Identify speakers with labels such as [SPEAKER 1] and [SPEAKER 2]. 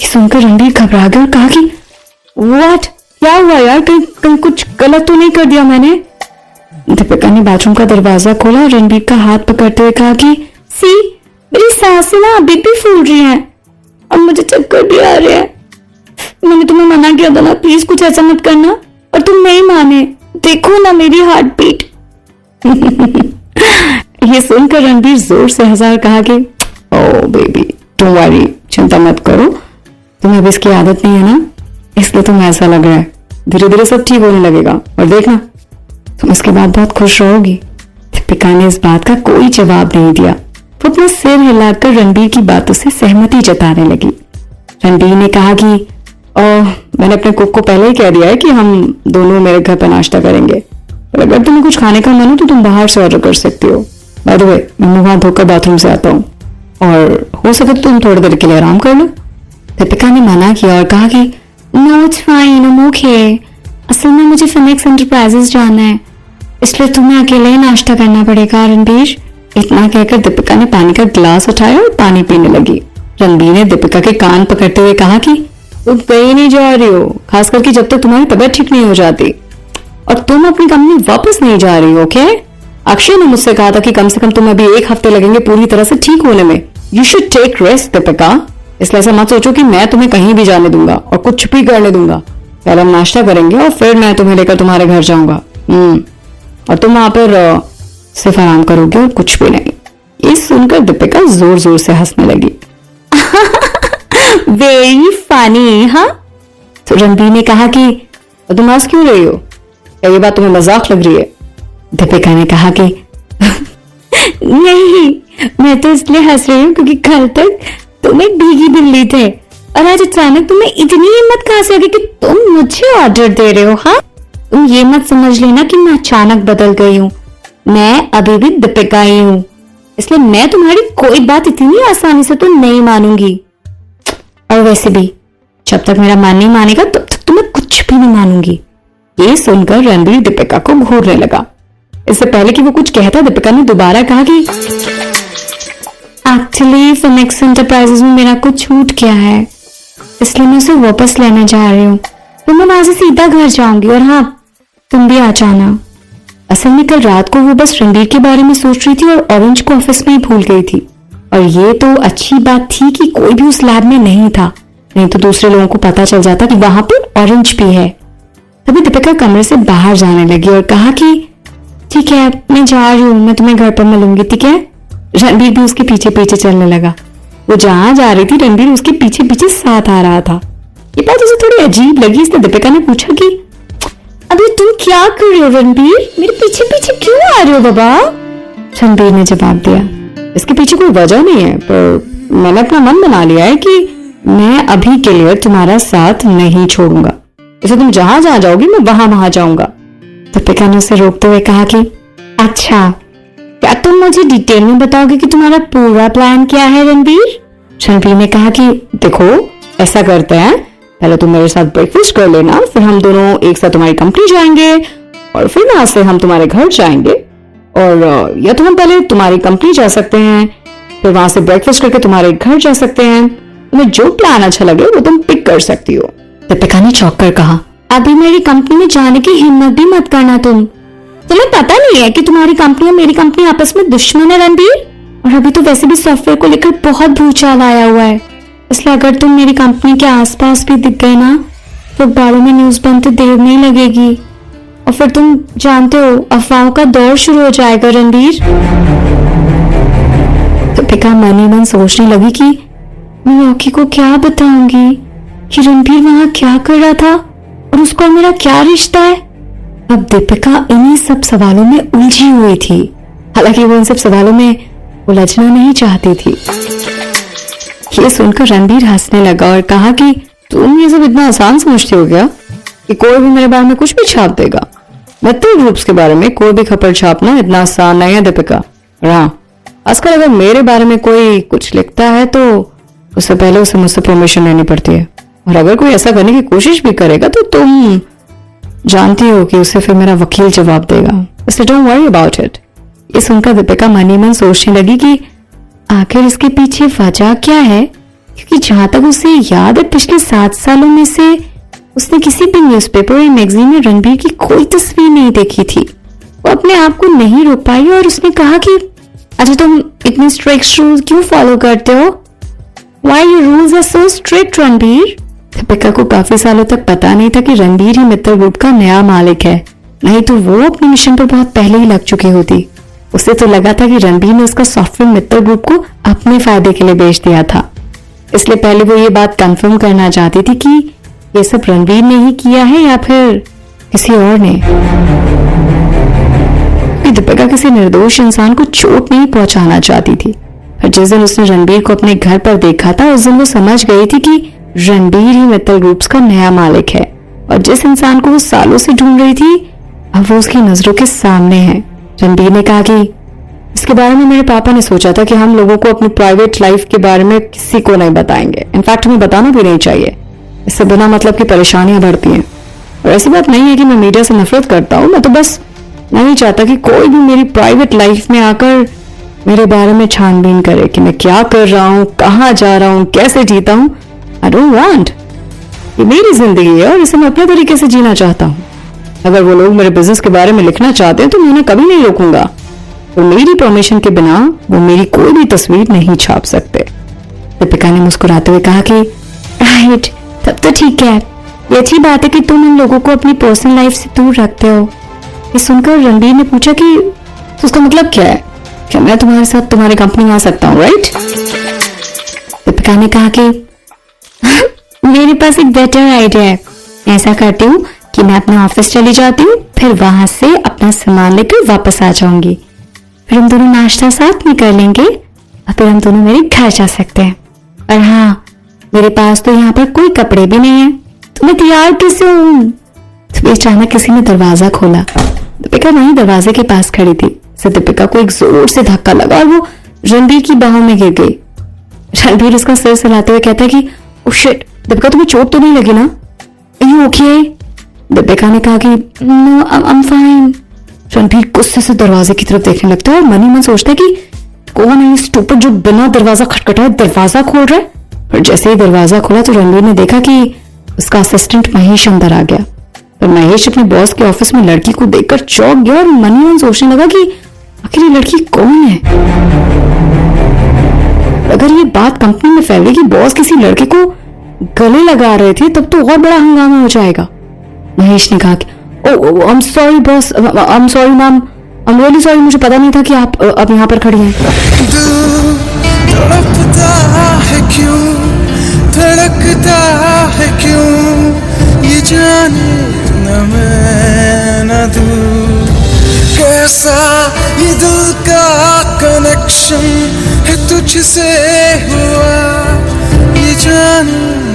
[SPEAKER 1] सुनकर रणबीर घबरा गया और कहा कि व्हाट, क्या हुआ यार, कहीं कुछ गलत तो नहीं कर दिया मैंने। दीपिका ने बाथरूम का दरवाजा खोला और रणबीर का हाथ पकड़ते हुए कहा कि सी, मेरी सांसें ना अभी भी फूल रही हैं और मुझे चक्कर भी आ रहे हैं। मैंने तुम्हें मना किया था ना, प्लीज कुछ ऐसा मत करना, और तुम नहीं माने। देखो ना मेरी हार्ट बीट। ये सुनकर रणबीर जोर से हंसा और कहा कि ओ बेबी डोंट वरी, चिंता मत करो, तुम्हें अब इसकी आदत नहीं है ना, इसलिए तुम्हें ऐसा लग रहा है। धीरे धीरे सब ठीक होने लगेगा और देखना तुम इसके बाद बहुत खुश रहोगी। दीपिका ने इस बात का कोई जवाब नहीं दिया। वो अपना सिर हिलाकर रणबीर की बातों से सहमति जताने लगी। रणबीर ने कहा कि मैंने अपने कुक को पहले ही कह दिया है कि हम दोनों मेरे घर पर नाश्ता करेंगे, और अगर तुम्हें कुछ खाने का मन हो तो तुम बाहर से ऑर्डर कर सकती हो। बाय द वे, मैं मुंह हाथ धोकर बाथरूम से आता हूँ और हो सके तो तुम थोड़ी देर के लिए आराम कर लो। दीपिका ने मना किया और कहा कि no it's fine, I am okay. असल में मुझे फिनिक्स एंटरप्राइजेस जाना है, इसलिए तुम्हें अकेले ही नाश्ता करना पड़ेगा रणबीर। इतना कहकर दीपिका ने पानी का गिलास उठाया और पानी पीने लगी। रणबीर ने दीपिका के कान पकड़ते हुए कहा कि तुम कहीं नहीं जा रही हो, खास करके जब तक तुम्हारी तबीयत ठीक नहीं हो जाती, और तुम अपनी कंपनी वापस नहीं जा रही हो। ओके, अक्षय ने मुझसे कहा था कि कम से कम तुम्हें अभी 1 हफ्ते लगेंगे पूरी तरह से ठीक होने में। You should take rest Deepika, इसलिए ऐसा मत सोचो कि मैं तुम्हें कहीं भी जाने दूंगा और कुछ भी करने दूंगा। पहले हम नाश्ता करेंगे और फिर मैं तुम्हें लेकर तुम्हारे घर जाऊंगा, और तुम वहां पर सिर्फ आराम करोगे और कुछ भी नहीं। ये सुनकर दीपिका जोर जोर से हंसने लगी। वेरी फनी, हाँ। तो रणबीर ने कहा कि तुम हंस क्यों रही हो, क्या ये बात तुम्हें मजाक लग रही है? दीपिका ने कहा कि नहीं, मैं तो इसलिए हंस रही हूँ क्योंकि कल तक तुम एक भीगी बिल्ली थे और आज अचानक तुम्हें इतनी हिम्मत कहां से आ गई कि तुम मुझे ऑर्डर दे रहे हो। हाँ, तुम ये मत समझ लेना कि मैं अचानक बदल गई हूँ, मैं अभी भी दीपिका ही हूँ, इसलिए मैं तुम्हारी कोई बात इतनी आसानी से तो नहीं मानूंगी। और वैसे भी जब तक मेरा मन नहीं मानेगा तब तक तो मैं कुछ भी नहीं मानूंगी। ये सुनकर रणबीर दीपिका को घूरने लगा। इससे पहले कि वो कुछ कहता, दीपिका ने दोबारा कहा कि एक्चुअली फिनिक्स एंटरप्राइजेस में मेरा कुछ छूट गया है, इसलिए मैं उसे वापस लेने जा रही हूँ, तो मैं वहां से सीधा घर जाऊंगी। और हाँ, तुम भी आ जाना। असल में कल रात को वो बस रणबीर के बारे में सोच रही थी और ऑरेंज को ऑफिस में ही भूल गई थी, और ये तो अच्छी बात थी कि कोई भी उस लैब में नहीं था, नहीं तो दूसरे लोगों को पता चल जाता कि वहां पर ऑरेंज भी है। तभी दीपिका कमरे से बाहर जाने लगी और कहा कि ठीक है, मैं जा रही हूँ, मैं तुम्हें घर पर मिलूंगी, ठीक है। रणबीर भी उसके पीछे पीछे चलने लगा। वो जहां जा रही थी रणबीर उसके पीछे पीछे साथ आ रहा था। ये बात उसे थोड़ी अजीब लगी, इसलिए दीपिका ने पूछा कि अभी तुम क्या कर रहे हो रणबीर, मेरे पीछे पीछे क्यों आ रहे हो बाबा? रणबीर ने जवाब दिया, इसके पीछे कोई वजह नहीं है, पर मैंने अपना मन बना लिया है कि मैं अभी के लिए तुम्हारा साथ नहीं छोड़ूंगा, इसे तुम जहां जहां जाओगी मैं वहां वहां जाऊंगा। दीपिका ने उसे रोकते हुए कहा कि अच्छा, क्या तुम मुझे डिटेल में बताओगे कि तुम्हारा पूरा प्लान क्या है रणबीर? रणबीर ने कहा कि देखो, ऐसा करते हैं, पहले तुम मेरे साथ ब्रेकफास्ट कर लेना, फिर हम दोनों एक साथ तुम्हारी कंपनी जाएंगे और फिर वहां से हम तुम्हारे घर जाएंगे, और या तो हम पहले तुम्हारी कंपनी जा सकते हैं, फिर वहां से ब्रेकफास्ट करके तुम्हारे घर जा सकते हैं। तुम्हें जो प्लान अच्छा लगे वो तुम पिक कर सकती हो। दीपिका ने चौंक कर कहा, अभी मेरी कंपनी में जाने की हिम्मत भी मत करना। तुम्हें पता नहीं है कि तुम्हारी कंपनी और मेरी कंपनी आपस में दुश्मन है रणबीर, और अभी तो वैसे भी सॉफ्टवेयर को लेकर बहुत भूचाल आया हुआ है, इसलिए अगर तुम मेरी कंपनी के आसपास भी दिख गए ना तो अखबारों में न्यूज बनते देर नहीं लगेगी, और फिर तुम जानते हो अफवाहों का दौर शुरू हो जाएगा रणबीर। दीपिका मन ही मन सोचने लगी कि मैं रॉकी को क्या बताऊंगी कि रणबीर वहां क्या कर रहा था और उसको मेरा क्या रिश्ता है। अब दीपिका इन्हीं सब सवालों में उलझी हुई थी, हालांकि वो इन सब सवालों में उलझना नहीं चाहती थी। ये सुनकर रणबीर हंसने लगा और कहा कि तुम ये सब इतना आसान समझती हो क्या कि कोई भी मेरे बारे में कुछ भी छाप देगा? मतलब ग्रुप्स के बारे में कोई भी खबर छापना इतना आसान नहीं है दीपिका। हाँ, आजकल अगर मेरे बारे में कोई कुछ लिखता है तो उससे पहले उसे मुझसे परमिशन लेनी पड़ती है, और अगर कोई ऐसा करने की कोशिश भी करेगा तो जानती हो कि उसे फिर मेरा वकील जवाब देगा, इसलिए डोंट वरी अबाउट इट। ये सुनकर दीपिका मनी मन सोचने लगी कि आखिर इसके पीछे वजह क्या है, क्योंकि जहां तक उसे याद है पिछले 7 सालों में से उसने किसी भी न्यूज़पेपर या मैगजीन में रणबीर की कोई तस्वीर नहीं देखी थी। वो अपने आप को नहीं रोक पाई और उसने कहा कि अच्छा तुम इतने स्ट्रिक्ट रूल क्यों फॉलो करते हो? Why your rules are so strict, Ranbir? Deepika को काफी सालों तक पता नहीं था कि रणबीर ही मित्तल ग्रुप का नया मालिक है, नहीं तो वो अपने मिशन पर बहुत पहले ही लग चुकी होती। उसे तो लगा था कि रणबीर ने उसका सॉफ्टवेयर मित्तल ग्रुप को अपने फायदे के लिए बेच दिया था, इसलिए पहले वो ये बात कंफर्म करना चाहती थी कि ये सब रणबीर ने ही किया है या फिर किसी और ने। दीपिका किसी निर्दोष इंसान को चोट नहीं पहुंचाना चाहती थी, पर जिस दिन उसने रणबीर को अपने घर पर देखा था उस दिन वो समझ गई थी कि रणबीर ही मित्तल ग्रुप्स का नया मालिक है, और जिस इंसान को वो सालों से ढूंढ रही थी अब वो उसकी नजरों के सामने है। रणबीर ने कहा कि इसके बारे में मेरे पापा ने सोचा था कि हम लोगों को अपनी प्राइवेट लाइफ के बारे में किसी को नहीं बताएंगे, इनफैक्ट हमें बताना भी नहीं चाहिए, इससे बिना मतलब की परेशानियां बढ़ती हैं। और ऐसी बात नहीं है कि मैं मीडिया से नफरत करता हूँ, मैं तो बस नहीं चाहता कि कोई भी मेरी प्राइवेट लाइफ में आकर मेरे बारे में छानबीन करे कि मैं क्या कर रहा हूँ, कहाँ जा रहा हूँ, कैसे जीता हूँ। आई डोंट वांट, ये मेरी जिंदगी है और इसे मैं अपने तरीके से जीना चाहता हूँ। अगर वो लोग मेरे बिजनेस के बारे में लिखना चाहते हैं तो मैं उन्हें कभी नहीं रोकूंगा, तो मेरी परमिशन के बिना वो मेरी कोई भी तस्वीर नहीं छाप सकते। दीपिका ने मुस्कुराते हुए कहा कि राइट, तब तो ठीक है, ये अच्छी बात है कि तुम इन लोगों को अपनी पर्सनल लाइफ से दूर रखते हो। ये सुनकर रणबीर ने पूछा कि तो उसका मतलब क्या है, क्या मैं तुम्हारे साथ तुम्हारी कंपनी में आ सकता हूँ, राइट? दीपिका ने कहा कि मेरे पास एक बेटर आइडिया है, ऐसा करती हूँ कि मैं अपने ऑफिस चली जाती हूँ, फिर वहां से अपना सामान लेकर वापस आ जाऊंगी, फिर हम दोनों नाश्ता साथ में कर लेंगे और फिर हम दोनों मेरे घर जा सकते हैं। और हाँ, मेरे पास तो यहाँ पर कोई कपड़े भी नहीं है, तो मैं तैयार कैसे हूँ? तभी अचानक किसी ने दरवाजा खोला। दीपिका वहीं दरवाजे के पास खड़ी थी। दीपिका को एक जोर से धक्का लगा और वो रणबीर की बाहों में गिर गई। रणबीर उसका सिर हिलाते हुए कहता है कि ओह शिट, दीपिका तुम्हें चोट तो नहीं लगी ना? Are you okay? दीपिका ने कहा कि no, I am fine. Ranbir गुस्से से दरवाजे की तरफ देखने लगता है और मन ही मन सोचता है कि कौन है ये स्टूपिड जो बिना दरवाजा खटखटाए दरवाजा खोल रहा है। पर जैसे ही दरवाजा खोला तो रणबीर ने देखा कि उसका असिस्टेंट महेश अंदर आ गया। पर महेश अपने बॉस के ऑफिस में लड़की को देखकर चौंक गया और मन ही मन सोचने लगा कि आखिर ये लड़की कौन है। अगर ये बात कंपनी में फैल गई कि बॉस किसी लड़के को गले लगा रहे थे तब तो और बड़ा हंगामा हो जाएगा। महेश ने कहा कि oh I am sorry boss, I am sorry ma'am, I am really sorry, मुझे पता नहीं था कि आप अब यहाँ पर खड़ी हैं।
[SPEAKER 2] तड़पता है क्यों, धड़कता है क्यों, ये जाने न मैं न तू, कैसा ये दिल का कनेक्शन है तुझसे हुआ, ये जाने